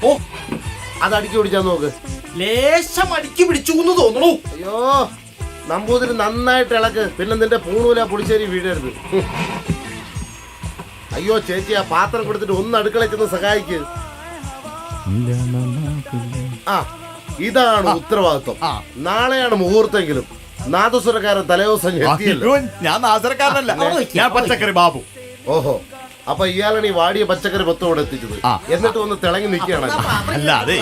ഓ അത് അടുക്കി പിടിച്ചാ നോക്ക്. ലേശം അടുക്കി പിടിച്ചു എന്ന് തോന്നണു. അയ്യോ നമ്പൂതിരി നന്നായിട്ട് ഇളക്ക്, പിന്നെ നിന്റെ പൂണൂല പുളിശ്ശേരി വീഴരുത്. അയ്യോ ചേച്ചി ആ പാത്രം കൊടുത്തിട്ട് ഒന്ന് അടുക്കളയിൽ ചെന്ന് സഹായിക്ക്. ആ ഇതാണ് ഉത്തരവാദിത്വം. നാളെയാണ് മുഹൂർത്തെങ്കിലും നാദസ്വരക്കാരൻ തലേദിവസം എത്തിയല്ലോ. ഞാൻ നാദസ്വരക്കാരനല്ല, ഞാൻ പച്ചക്കറി ബാബു. ഓഹോ, അപ്പൊ ഇയാളാണ് ഈ വാടിയ പച്ചക്കറി മൊത്തം എത്തിച്ചത്. എന്നിട്ട് ഒന്ന് തിളങ്ങി നിൽക്കുകയാണ്. അല്ല അതെ,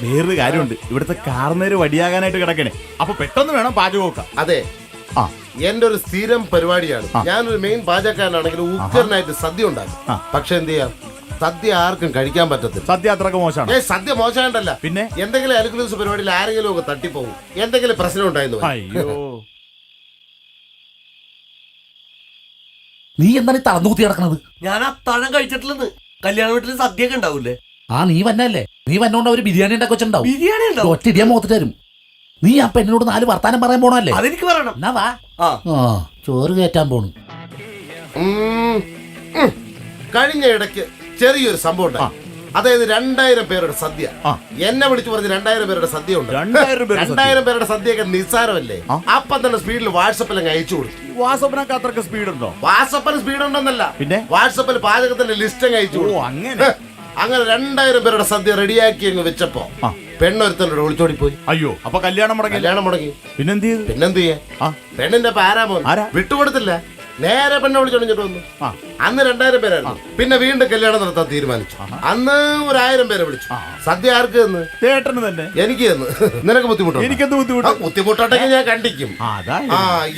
വേറൊരു കാര്യമുണ്ട്. ഇവിടുത്തെ കാർന്നേര് വടിയാകാനായിട്ട് കിടക്കണേ, അപ്പൊ പെട്ടെന്ന് വേണം പാചകമൊക്കെ. അതെ, എന്റെ ഒരു സ്ഥിരം പരിപാടിയാണ്. ഞാനൊരു മെയിൻ പാചകക്കാരനാണെങ്കിൽ ഉഗ്രനായിട്ട് സദ്യ ഉണ്ടാക്കും. പക്ഷെ എന്ത് ചെയ്യാം, സദ്യ ആർക്കും കഴിക്കാൻ പറ്റത്തില്ല. സദ്യ അത്രക്ക് മോശമാണ്. സദ്യ മോശമായിട്ടല്ല, പിന്നെ എന്തെങ്കിലും അലുക്കുലൂസ് പരിപാടിയിൽ ആരെങ്കിലും ഒക്കെ തട്ടിപ്പോകും, എന്തെങ്കിലും പ്രശ്നം ഉണ്ടായിരുന്നു. അയ്യോ, നീ എന്താണ് തളർന്നുകുത്തി കിടക്കണത്? ഞാൻ അത്താഴം കഴിച്ചിട്ടില്ലെന്ന്. കല്യാണ വീട്ടിൽ സദ്യയൊക്കെ ഉണ്ടാവൂലേ? നീ വന്നല്ലേ, നീ വന്നോണ്ട് അവര് ബിരിയാണി ഉണ്ടാക്കി വെച്ചിട്ടുണ്ടാവും. ബിരിയാണി ഉണ്ടാവും. ഒറ്റ ഇടിയാ മുഖത്ത് തരും. നീ ആ പെണ്ണിനോട് 4 വർത്താനം പറയാൻ പോണല്ലേ? അതെനിക്ക് പറയണം. എന്നാ വാ. ചോറ് കയറ്റാൻ പോണു. കഴിഞ്ഞ ഇടയ്ക്ക് ചെറിയൊരു സംഭവം ഉണ്ടായി. അതായത് 2000 പേരുടെ സദ്യ. എന്നെ വിളിച്ചു പറഞ്ഞ് 2000 പേരുടെ സദ്യ ഉണ്ട്. 2000 പേരുടെ സദ്യയൊക്കെ നിസ്സാരമല്ലേ? അപ്പം തന്നെ സ്പീഡിൽ വാട്സപ്പിൽ അങ്ങ് അയച്ചു കൊടുത്തു. വാട്സപ്പിനൊക്കെ അത്രക്ക് സ്പീഡ് ഉണ്ടോ? വാട്സപ്പിന് സ്പീഡ് ഉണ്ടെന്നല്ല, പിന്നെ വാട്സപ്പിൽ പാചകത്തിന്റെ ലിസ്റ്റ് അങ്ങ് അയച്ചു കൊടുത്തു. അങ്ങനെ 2000 പേരുടെ സദ്യ റെഡിയാക്കി അങ്ങ് വെച്ചപ്പോ പെണ്ണൊരുത്തനോട് ഒളിച്ചോടി പോയി. അയ്യോ, അപ്പൊ കല്യാണം മുടങ്ങി. പിന്നെന്ത് ചെയ്യാ? പെണ്ണിന്റെ പാരാമോൻ വിട്ടുകൊടുത്തില്ല. നേരെ പെണ്ണെ വിളിച്ചോണ്ടിട്ട് വന്നു. അന്ന് 2000 പേരായിരുന്നു. പിന്നെ വീണ്ടും കല്യാണം നടത്താൻ തീരുമാനിച്ചു. അന്ന് 1000 പേരെ വിളിച്ചു. സദ്യ ആർക്ക് തന്ന്? ചേട്ടന് തന്നെ. എനിക്ക് തന്ന്. നിനക്ക് ബുദ്ധിമുട്ടോ? എനിക്കെന്ത് ബുദ്ധിമുട്ട്? ബുദ്ധിമുട്ടോട്ടെങ്കിൽ ഞാൻ കണ്ടിക്കും.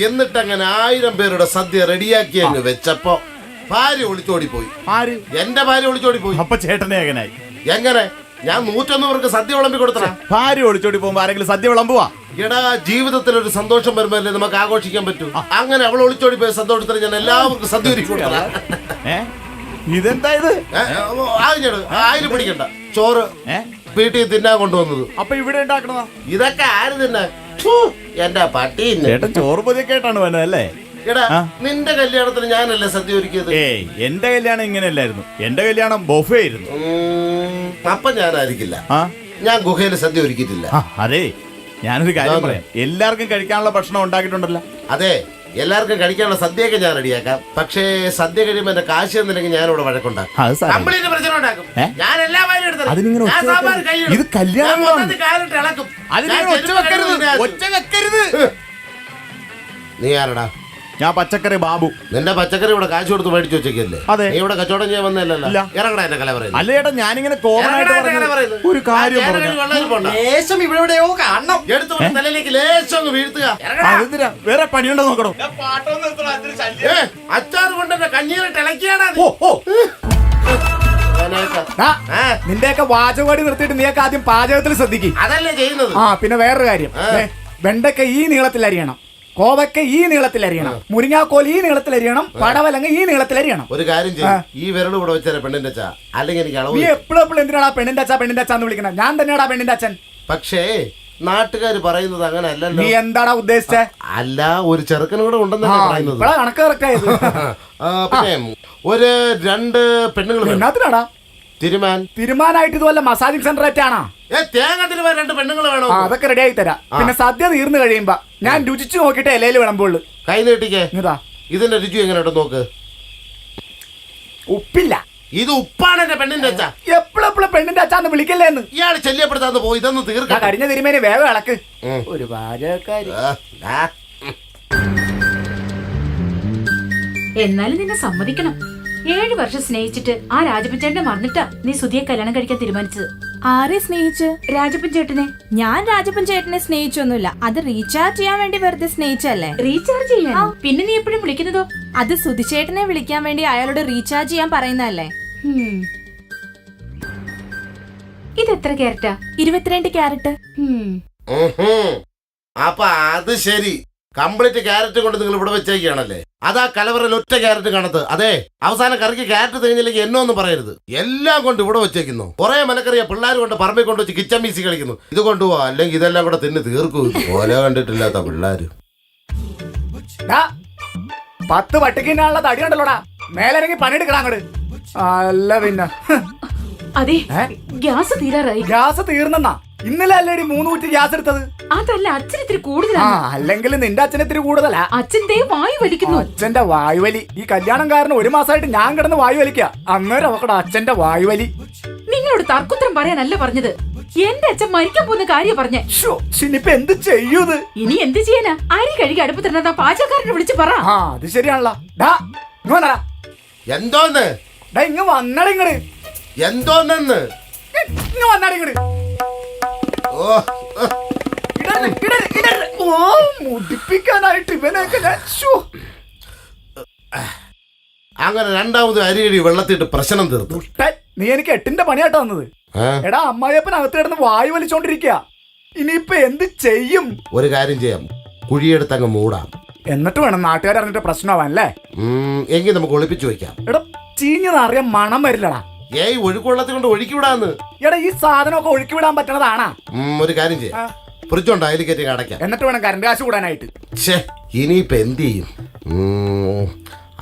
എന്നിട്ട് അങ്ങനെ 1000 പേരുടെ സദ്യ റെഡിയാക്കി അങ്ങ് വെച്ചപ്പോ ഭാര്യ ഒളിച്ചോടി പോയി. എന്റെ ഭാര്യ ഒളിച്ചോടി പോയി. അപ്പൊ ചേട്ടനെ എങ്ങനായി? എങ്ങനെ? ഞാൻ 101 പേർക്ക് സദ്യ വിളമ്പി കൊടുത്തേ. ഭാര്യ ഒളിച്ചോടി പോകുമ്പോ ആരെങ്കിലും സദ്യ വിളമ്പുവാ? എടാ, ജീവിതത്തിൽ ഒരു സന്തോഷം വരുമ്പോഴല്ലേ നമുക്ക് ആഘോഷിക്കാൻ പറ്റൂ. അങ്ങനെ അവൾ ഒളിച്ചോടി പോയ സന്തോഷത്തിന് ഞാൻ എല്ലാവർക്കും സദ്യ ഒരുക്കി കൊടുത്തേ. ഇതെന്താ ഇത്? ആയിരം പിടിക്കണ്ട ചോറ് വീട്ടിൽ തിന്നാൻ കൊണ്ടുവന്നത്. അപ്പൊ ഇവിടെ ഉണ്ടാക്കണതാ? ഇതൊക്കെ ആര് തിന്നാ? എന്റെ പട്ടി ചോറ് പൊതിയൊക്കെ ആയിട്ടാണ് വന്നത് അല്ലേ? എടാ, നിന്റെ കല്യാണത്തിന് ഞാനല്ലേ സദ്യ ഒരുക്കിയത്? എന്റെ കല്യാണം ഇങ്ങനെയല്ലായിരുന്നു. എന്റെ കല്യാണം ബൊഫേ ആയിരുന്നു. അപ്പൊ ഞാനായിരിക്കില്ല, ഞാൻ ഗുഹയിൽ സദ്യ ഒരുക്കിയിട്ടില്ല. അതെ, ഞാനൊരു കാര്യം പറയാം. എല്ലാവർക്കും കഴിക്കാനുള്ള ഭക്ഷണം ഉണ്ടാക്കിയിട്ടുണ്ടല്ലോ. അതെ, എല്ലാവർക്കും കഴിക്കാനുള്ള സദ്യയൊക്കെ ഞാൻ റെഡിയാക്കാം. പക്ഷേ സദ്യ കഴിയുമ്പോ എന്റെ കാശ് തന്നില്ലെങ്കിൽ ഞാൻ ഇവിടെ വഴക്കുണ്ടാക്കും. നീ ആരടാ? ഞാൻ പച്ചക്കറി ബാബു. നിന്റെ പച്ചക്കറി ഇവിടെ കാശ് കൊടുത്ത് മേടിച്ചു വെച്ചേക്കല്ലേ? അതെ. നീ ഇവിടെ കച്ചവടം ചെയ്യാൻ വന്നല്ലോ. ഇറങ്ങടാ എന്നെ കല പറയുന്നത്. അല്ല ചേട്ടാ, ഞാനിങ്ങനെ ഒരു കാര്യം ഇവിടെയോ കാണണം. എടുത്തു തലയിലേക്ക് ലേശം വീഴ്ത്തുക. വേറെ പണിയുണ്ടോ നോക്കണോ? അച്ചാറ് കൊണ്ട് എന്നെ കഞ്ഞീരിട്ട് ഇളക്കിയാണ്. നിന്റെയൊക്കെ വാചകവാടി നിർത്തിയിട്ട് നീയൊക്കെ ആദ്യം പാചകത്തിൽ ശ്രദ്ധിക്കും. അതല്ലേ ചെയ്യുന്നത്. പിന്നെ വേറൊരു കാര്യം, വെണ്ടയ്ക്ക ഈ നീളത്തിൽ അരിയണം, കോവയ്ക്ക ഈ നീളത്തിൽ അരിയണം, മുരിങ്ങാക്കോൽ ഈ നീളത്തിൽ അരിയണം, പടവലങ്ങ ഈ നീളത്തിൽ അരിയണം. ഒരു കാര്യം ചെയ്യും, ഈ വിരൽ ഇവിടെ വെച്ചാൽ പെണ്ണിന്റെ അച്ഛ, അല്ലെങ്കിൽ എനിക്ക് നീ എപ്പോഴും എന്തിനാടാ പെണ്ണിന്റെ അച്ഛന്ന് വിളിക്കണം? ഞാൻ തന്നെയാടാ പെണ്ണിന്റെ അച്ഛൻ. പക്ഷേ നാട്ടുകാർ പറയുന്നത് അങ്ങനെ അല്ലല്ലോ. നീ എന്താടാ ഉദ്ദേശിച്ചേ? അല്ല, ഒരു ചെറുക്കനും കൂടെ ഉണ്ടെന്നാണ് പറയുന്നത്. കണക്ക് കറക്റ്റായത്. പിന്നെ ഒരു 2 പെണ്ണുങ്ങൾ. എന്നാത്തിനാടാ? തിരുമാനായിട്ട് ഇതുപോലെ മസാജിങ് സെന്റർ ആയിട്ടാണോ? തേങ്ങ തിരുമാൻ 2 പെണ്ണുങ്ങൾ വേണോ? അതൊക്കെ റെഡി ആയി തരാം. പിന്നെ സദ്യ തീർന്നു കഴിയുമ്പോ ഞാൻ രുചിച്ചു നോക്കിട്ട് ഇലയിൽ വിളമ്പുള്ളൂ. കൈ നീട്ടിക്കേ. ഇതിന്റെ രുചി എങ്ങനെയുണ്ടോ നോക്ക്. ഉപ്പില്ല. ഇത് ഉപ്പാണ് എന്റെ പെണ്ണിന്റെ അച്ഛ. എപ്പോഴെപ്പോഴും പെണ്ണിന്റെ അച്ഛന്ന് വിളിക്കല്ലേന്ന് ഇയാള് ശല്യപ്പെടുത്താന്ന് പോയി. ഇതൊന്ന് തീർക്കാം. കരിഞ്ഞ തിരുമേനി വേഗം ഇളക്ക്. ഒരു പാചകക്കാരി. എന്നാലും നിന്നെ സമ്മതിക്കണം. 7 വർഷം സ്നേഹിച്ചിട്ട് ആ രാജപ്പൻചേട്ടനെ മറന്നിട്ടാ നീ സുധിയെ കല്യാണം കഴിക്കാൻ തീരുമാനിച്ചത്. ആരെ സ്നേഹിച്ച്? രാജപ്പൻചേട്ടനെ. ഞാൻ രാജപ്പൻചേട്ടനെ സ്നേഹിച്ചൊന്നുമില്ല. അത് റീചാർജ് ചെയ്യാൻ വേണ്ടി വെറുതെ സ്നേഹിച്ചല്ലേ. റീചാർജ് ചെയ്യാൻ? പിന്നെ നീ എപ്പോഴും വിളിക്കുന്നതോ? അത് സുധിച്ചേട്ടനെ വിളിക്കാൻ വേണ്ടി അയാളോട് റീചാർജ് ചെയ്യാൻ പറയുന്നതല്ലേ. ഇതെത്ര ക്യാരറ്റാ? 22 ക്യാരറ്റ്. അപ്പൊ അത് ശരി. കംപ്ലീറ്റ് ക്യാരറ്റ് കൊണ്ട് നിങ്ങൾ ഇവിടെ വെച്ചേക്കാണല്ലേ? അതാ കലവറയിൽ ഒറ്റ ക്യാരറ്റ് കാണത്ത്. അതെ, അവസാനം കറിക്ക് ക്യാരറ്റ് തികഞ്ഞില്ലെങ്കിൽ എന്നൊന്നും പറയരുത്. എല്ലാം കൊണ്ട് ഇവിടെ വെച്ചേക്കുന്നു. കുറെ മനക്കറിയാ പിള്ളേർ കൊണ്ട് പറമ്പിൽ കൊണ്ട് വെച്ച് കിച്ചൺ മീസി കളിക്കുന്നു. ഇത് കൊണ്ടുപോവാ, അല്ലെങ്കിൽ ഇതെല്ലാം കൂടെ തിന്ന് തീർക്കൂ. ഓല കണ്ടിട്ടില്ലാത്ത പിള്ളേര്. 10 പട്ടിക്കിനുള്ള തടി ഉണ്ടല്ലോടാ. മേലിറങ്ങി പണിയെടുക്കണം അങ്ങോട്ട്. അല്ല പിന്നെ അതെ ഏ? ഗ്യാസ് തീരാറായി. ഗ്യാസ് തീർന്നെന്നാ? ഇന്നലെ അല്ലേടി 3 കുറ്റി ഗ്യാസ് എടുത്തത്? അതല്ല, അച്ഛൻ ഇത്തിരി ആ കൂടുതലാണ്. അല്ലെങ്കിൽ നിന്റെ അച്ഛൻ ഇത്തിരി കൂടുതലാ. അച്ഛൻ ദേ വായു വലിക്കുന്നു. അച്ഛന്റെ വായുവലി. ഈ കല്യാണം കാരണം 1 മാസമായിട്ട് ഞാൻ കിടന്ന് വായു വലിക്ക. അന്നേരം അവക്കടെ അച്ഛന്റെ വായുവലി. നിങ്ങളോട് തർക്കുത്തരം പറയാനല്ല പറഞ്ഞത്. എന്റെ അച്ഛൻ മരിക്കാൻ പോകുന്ന കാര്യം പറഞ്ഞേ. ഇനിയിപ്പൊ എന്ത് ചെയ്യൂത്? ഇനി എന്ത് ചെയ്യാനാ? അരി കഴുകി അടുപ്പത്തിരുന്ന പാചകക്കാരനെ വിളിച്ച് പറ. ആ അത് ശരിയാണല്ലോ. ഡാ ഇങ്ങ് വന്നെടാ. എന്തോന്ന് ഡാ ഇങ്ങ് വന്നടാ ഇങ്ങട്. എന്തോന്നെന്ന് ഇങ്ങ് വന്നടാ ഇങ്ങട്. ഓ ഇടരുത്, ഇടരുത്, ഇടരുത്. ഓ മുടിപ്പിക്കാനായിട്ട് ഇവനൊക്കെ ഞാൻ ശ്ശോ. അങ്ങനെ രണ്ടാമത് അരിയടി വെള്ളത്തിട്ട് പ്രശ്നം തീർത്തു. ദുഷ്ടൻ, നീ എനിക്ക് 8ന്റെ പണിയാട്ടോ വന്നത്. ഏ? എടാ അമ്മായിയപ്പൻ അകത്ത് കിടന്ന് വായു വലിച്ചോണ്ടിരിക്കുക. ഇനിയിപ്പൊ എന്ത് ചെയ്യും? ഒരു കാര്യം ചെയ്യാം, കുഴിയെടുത്ത് അങ്ങ് മൂടാം. എന്നിട്ട് വേണം നാട്ടുകാർ അറിഞ്ഞിട്ട് പ്രശ്നമാവാൻ അല്ലേ? എങ്കിൽ നമുക്ക് ഒളിപ്പിച്ചു വെക്കാം. എടാ ചീഞ്ഞതറിയാൻ മണം വരില്ലടാ. ഏയ് ഒഴുക്കുവെള്ളത്തിൽ കൊണ്ട് ഒഴുക്കിവിടാന്ന്. എടാ ഈ സാധനമൊക്കെ ഒഴുക്കി വിടാൻ പറ്റണതാണാ? ഒരു കാര്യം ചെയ്യാം, ഫ്രിഡ്ജുണ്ട് അതിൽ കയറ്റി അടയ്ക്കാം. എന്നിട്ട് വേണം കറണ്ട് കാശ് കൂടാനായിട്ട്. ഛേ, ഇനിയിപ്പോ എന്ത് ചെയ്യും?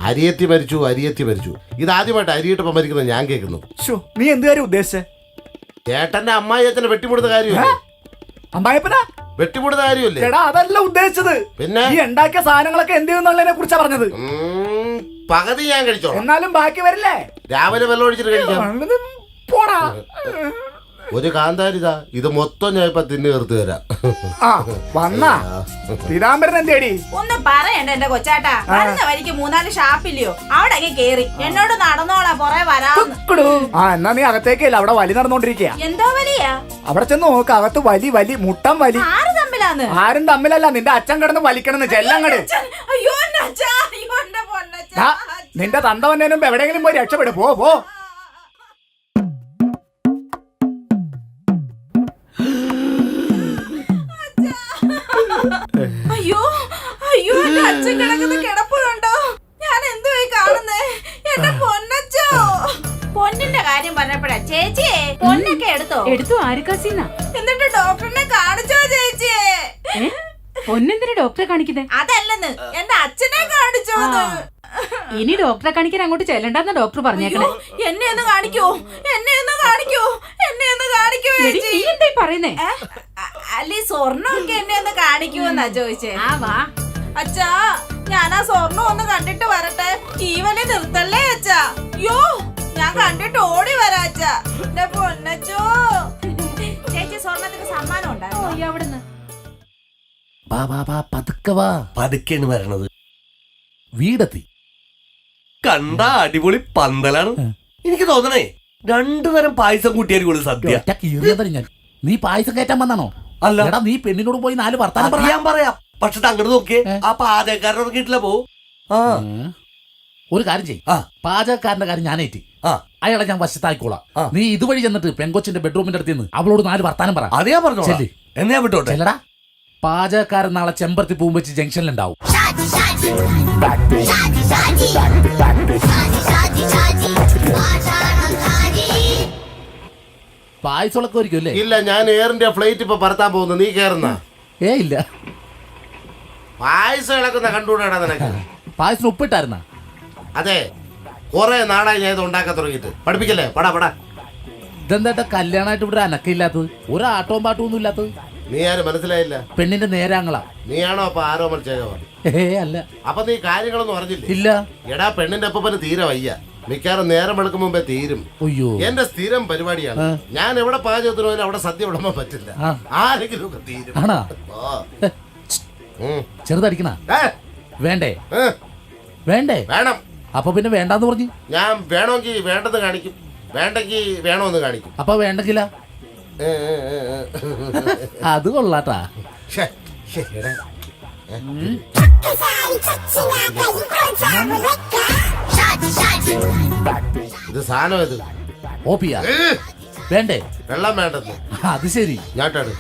അരിയത്തി മരിച്ചു, അരിയത്തി മരിച്ചു. ഇതാദ്യമായിട്ട് അരിയിട്ടപ്പം മരിക്കുന്നത് ഞാൻ കേൾക്കുന്നു. ശ്ശോ, നീ എന്ത് കാര്യം ഉദ്ദേശിച്ചേ? ചേട്ടന്റെ അമ്മായി അച്ഛനെ വെട്ടിമുടുന്ന കാര്യമല്ലേ? അമ്മായിപ്പനാ വെട്ടിമുടുന്ന കാര്യമല്ലേ? എടാ അതല്ല ഉദ്ദേശിച്ചത്. പിന്നെ ഈ ഉണ്ടാക്കിയ സാധനങ്ങളൊക്കെ എന്ത് ചെയ്യുന്നുള്ളതിനെ കുറിച്ചാ പറഞ്ഞത്. പകുതി ഞാൻ കഴിച്ചോളാം. എന്നാലും ബാക്കി വരില്ലേ? രാവിലെ വെള്ളം ഒഴിച്ചിട്ട് കഴിക്കാം. പോടാ. ഒരു കാന്താരിതാ, ഇത് മൊത്തം ഞാൻ ഇപ്പൊ തിന്നു തീർത്ത് തരാം. ആ വന്നാ പീതാംബരൻ എന്തേടി? ഒന്ന് പറയണ്ട എന്റെ കൊച്ചാട്ടാ. വരുന്ന വഴിക്ക് 3-4 ഷാപ്പില്ലയോ, അവിടെ അങ്ങ് കേറി എന്നോട് നടന്നോളാ പുറേ വരാന്ന്. ആ എന്നാ നീ അകത്തേക്കല്ല, അവിടെ വലി നടന്നോണ്ടിരിക്കയാ. എന്തോ വലിയാ? അവിടെ ചെന്ന് നോക്ക്, അകത്ത് വലി വലി മുട്ടം വലി. ആര് തമ്മിലാന്ന്? ആരും തമ്മിലല്ല, നിന്റെ അച്ഛൻ കിടന്ന് വലിക്കണെന്ന് ചെല്ലങ്ങട്. അയ്യോ എന്റെ അച്ഛാ, അയ്യോ എന്റെ പൊന്നച്ഛാ. ദാ, നിന്റെ തന്ത വന്നതിന് മുമ്പ് എവിടെയെങ്കിലും പോയി രക്ഷപ്പെടും. പോ പോ. അയ്യോ അയ്യോ എന്റെ അച്ഛൻ കിടക്കുന്ന കിടപ്പുണ്ടോ? ഞാൻ എന്തുവായി കാണുന്നേ? എന്റെ പൊന്നച്ചോ. പൊന്നിന്റെ കാര്യം പറഞ്ഞപ്പോഴാ ചേച്ചിയെ പൊന്നൊക്കെ എടുത്തു ആരുക്കാസിന്നാ. എന്നിട്ട് ഡോക്ടറിനെ കാണിച്ചോ ചേച്ചിയെ? പൊന്നെന്തിനാ ഡോക്ടറെ കാണിക്കുന്നേ? അതല്ലെന്ന്, എന്റെ അച്ഛനെ കാണിച്ചോന്ന്. ഇനി ഡോക്ടറെ കാണിക്കാൻ അങ്ങോട്ട് ചെല്ലണ്ടെന്ന ഡോക്ടർ പറഞ്ഞേക്കണേ. എന്നെ ഒന്ന് കാണിക്കോ, എന്നെ ഒന്ന് കാണിക്കോ, എന്നെ ഒന്ന് കാണിക്കോ എടി, നീ എന്തായി പറയുന്നേ? അല്ലെ സ്വർണ്ണമൊക്കെ എന്നെ ഒന്ന് കാണിക്കുമെന്നാ ചോദിച്ചേ. ആ വാ. അച്ഛാ ഞാൻ ആ സ്വർണ്ണം ഒന്ന് കണ്ടിട്ട് വരട്ടെ. ഈ വലി നിർത്തല്ലേ അച്ഛാ. യോ ഞാൻ കണ്ടിട്ട് ഓടി വരാ അച്ഛാ. എന്റെ പൊന്നച്ചോ. ചേച്ചി സ്വർണ്ണത്തിന് സമ്മാനം ഉണ്ടായിരുന്നു. അവിടുന്ന് വാ വാ വാ പതുക്കെ വാ. പതുക്കെയാണ് വരണത്. വീടെത്തി. കണ്ട അടിപൊളി പന്തലാണ്. എനിക്ക് തോന്നണേ 2 തരം പായസം കൂട്ടിയായിരിക്കും സദ്യ. ഒറ്റ കീറിയതറി ഞാൻ. നീ പായസം കയറ്റാൻ വന്നാണോ? അല്ല, എടാ നീ പെണ്ണിനോട് പോയി 4 വർത്താനം അത് ഞാൻ പറയാം. പക്ഷെ അങ്ങോട്ട് നോക്കിയേ, ആ പാചകക്കാരൻ ഇറങ്ങിയിട്ടില്ല. പോ. ആ ഒരു കാര്യം ചെയ്യും. ആ. പാചകക്കാരന്റെ കാര്യം ഞാനേറ്റി. ആ അയാളെ ഞാൻ വശത്തായിക്കോളാം. ആ. നീ ഇതുവഴി ചെന്നിട്ട് പെങ്കൊച്ചിന്റെ ബെഡ്റൂമിന്റെ അടുത്ത് നിന്ന് അവളോട് 4 വർത്താനം പറ. അത് ഞാൻ പറഞ്ഞോ. ചെല്ല്. എന്നാ വിട്ടോട്ടെ. ചെല്ലടാ. പാചകക്കാരൻ നാളെ ചെമ്പരത്തി പൂവും വെച്ച് ജംഗ്ഷനിലുണ്ടാവും. പായസമൊക്കെ ഒരിക്കും അല്ലേ? ഇല്ല, ഞാൻ എയറിന്റെ ഫ്ലൈറ്റ് ഇപ്പൊ പറത്താൻ പോകുന്നു. നീ കേറുന്ന ഇല്ല. പായസം ഇളക്കുന്ന കണ്ടുകൂടാ നിനക്ക്? പായസം ഉപ്പിട്ടായിരുന്ന? അതെ, കുറെ നാളായി ഞാൻ ഇത് ഉണ്ടാക്കാൻ തുടങ്ങിയിട്ട്. പഠിപ്പിക്കല്ലേ? പടാ പടാ. ഇതെന്താ കല്യാണമായിട്ട് ഇവിടെ അനക്കില്ലാത്തത്? ഒരു ആട്ടവും പാട്ടവും ഒന്നും ഇല്ലാത്തത്? നീ ആരും മനസ്സിലായില്ല. പെണ്ണിന്റെ നേരാങ്ങളാ. നീയാണോ അപ്പൊ ആരോമൽ ചെയ്തവ? അല്ല. അപ്പൊ നീ കാര്യങ്ങളൊന്നും അറിഞ്ഞില്ലേ? ഇല്ല. എടാ പെണ്ണിന്റെ അപ്പന് തീരെ വയ്യ. മിക്കാറും നേരം വെളുക്കും മുമ്പേ തീരും. അയ്യോ, എന്റെ സ്ഥിരം പരിപാടിയാണ്. ഞാൻ എവിടെ പാചകത്തിന് പോയാലും അവിടെ സദ്യ വിടുമ്പോ പറ്റില്ല. ആരെങ്കിലും ഒക്കെ തീരും. ആണാ? ഓ. ചെറുതടിക്കണ ഏ, വേണ്ടേ? ഏ, വേണ്ടേ? വേണം. അപ്പൊ പിന്നെ വേണ്ടാന്ന് പറഞ്ഞു. ഞാൻ വേണമെങ്കിൽ വേണ്ടെന്ന് കാണിക്കും, വേണ്ടെങ്കിൽ വേണമെന്ന് കാണിക്കും. അപ്പൊ വേണ്ടെങ്കില? ഏ, ഏ, ഏ, ഏ. അത് കൊള്ളാട്ടാ. ശ്ശെ, ശ്ശെ, എടാ. ഇത് സാധനം ഇത് ഓപ്പിയാ? വേണ്ടേ? വെള്ളം വേണ്ടെന്ന്. അത് ശരി. ഞാട്ടാണ്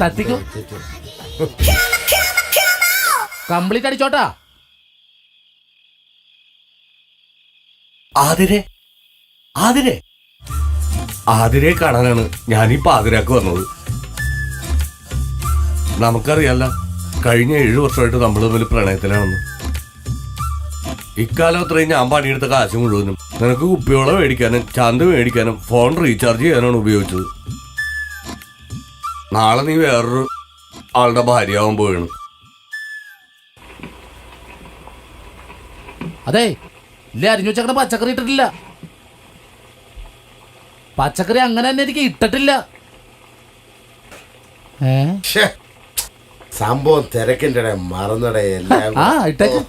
തട്ടിക്കോ. കംപ്ലീറ്റ് അടിച്ചോട്ടാ. ആതിരെ ആതിരെ ആതിരെ കാണാനാണ് ഞാൻ ഈ പാതിരാക്ക് വന്നത്. നമുക്കറിയാല്ല, കഴിഞ്ഞ 7 വർഷമായിട്ട് നമ്മൾ തമ്മിൽ പ്രണയത്തിലാണെന്ന്. ഇക്കാലം അത്രയും ഞാൻ പണിയെടുത്ത കാശ് മുഴുവനും നിനക്ക് കുപ്പിയോളം മേടിക്കാനും ചന്ത മേടിക്കാനും ഫോൺ റീചാർജ് ചെയ്യാനാണ് ഉപയോഗിച്ചത്. നാളെ നീ വേറൊരു ആളുടെ ഭാര്യയാവാൻ പോയാണ്. അതെ ഇല്ല, അരിഞ്ഞു വെച്ചേക്കണ പച്ചക്കറി ഇട്ടിട്ടില്ല. പച്ചക്കറി അങ്ങനെ തന്നെ എനിക്ക് ഇട്ടിട്ടില്ല. ശ്ശേ, സംഭവം തിരക്കിന്റെ ഇടയിൽ മറന്നടേ എല്ലാം. ആ ഇട്ടേക്ക്.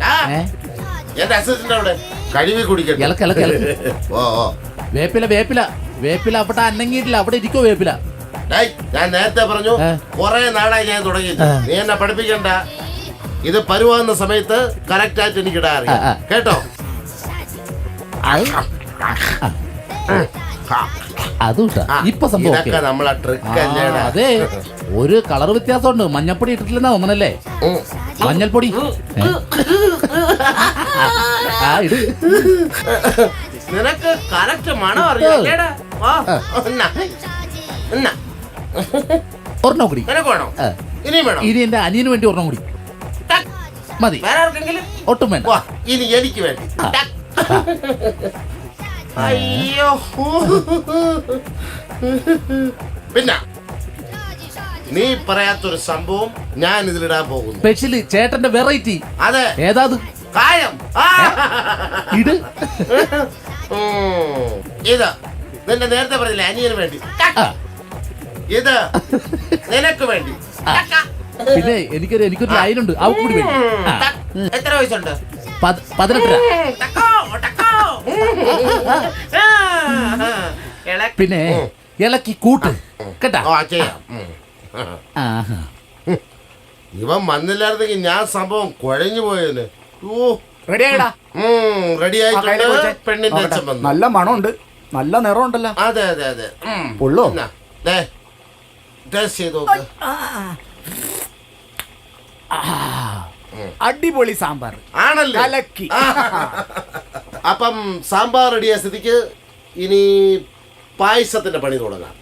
ആ, ഏ? എന്റെ അസിസ്റ്റന്റ് അവിടെ കഴുകി കുടിക്കട്ടെ. ഇളക്ക് ഇളക്ക് ഇളക്ക്. ഓ ഓ വേപ്പില വേപ്പില വേപ്പില അവിടെ അനങ്ങിയിട്ടില്ല, അവിടെ ഇരിക്കോ വേപ്പില. ഡേയ്, ഞാൻ നേരത്തെ പറഞ്ഞു കുറെ നാളായി ഞാൻ തുടങ്ങി. നീ എന്നെ പഠിപ്പിക്കണ്ട. ഇത് പരുവാകുന്ന സമയത്ത് കറക്റ്റ് ആയിട്ട് എനിക്ക് ഇടാൻ അറിയാം. കേട്ടോ? അതും ഇപ്പൊ സംഭവം ഇതൊക്കെ നമ്മളെ ട്രിക്ക് അല്ലേടാ. അതെ, ഒരു കളർ വ്യത്യാസമുണ്ട്. മഞ്ഞപ്പൊടി ഇട്ടിട്ടില്ലെന്നാ ഒന്നല്ലേ? മഞ്ഞൾപ്പൊടി ആ ഇട്. നിനക്ക് കറക്റ്റ് മണം അറിയാം. ഒരെണ്ണം കൂടി. നിനക്ക് വേണോ? ഇനിയും വേണോ? ഇനി എന്റെ അനിയന് വേണ്ടി ഒരെണ്ണം കൂടി മതി. വേറെ ആർക്കെങ്കിലും? ഒട്ടും വേണ്ട. വാ, ഇനി എനിക്ക് വേണ്ടി. അയ്യോ. പിന്നെ നീ പറയാത്തൊരു സംഭവം ഞാൻ ഇതിലിടാൻ പോകുന്നു. സ്പെഷ്യലി ചേട്ടന്റെ വെറൈറ്റി. അതെ, ഏതാത്? കായം. ഇട്. ഇത് നിന്റെ നേരത്തെ പറഞ്ഞില്ലേ അനിയന് വേണ്ടി. ആ, ഇത് നിനക്ക് വേണ്ടി. പിന്നെ എനിക്കൊരു ലൈനുണ്ട്, അവക്ക് കൂടി വേണ്ടി. ആ, എത്ര വയസ്സുണ്ട്? 18. പിന്നെ ഇളക്കി കൂട്ട് കേട്ടാ. ആ, ചെയ്യാം. ആഹാ. ഇവൻ വന്നില്ലായിരുന്നെങ്കിൽ ഞാൻ സംഭവം കുഴഞ്ഞു പോയേനെ. റെഡി ആയിടാ. റെഡി ആയിട്ടുണ്ട്. പെണ്ണിന്റെ അച്ഛൻ വന്നു. നല്ല മണമുണ്ട്, നല്ല നിറമുണ്ടല്ലോ. അതെ അതെ അതെ. പൊള്ളോ? ടേസ്റ്റ് ചെയ്ത് നോക്ക്. അടിപൊളി സാമ്പാർ ആണല്ലേ? കലക്കി. അപ്പം സാമ്പാർ റെഡിയായ സ്ഥിതിക്ക് ഇനി പായസത്തിന്റെ പണി തുടങ്ങാം.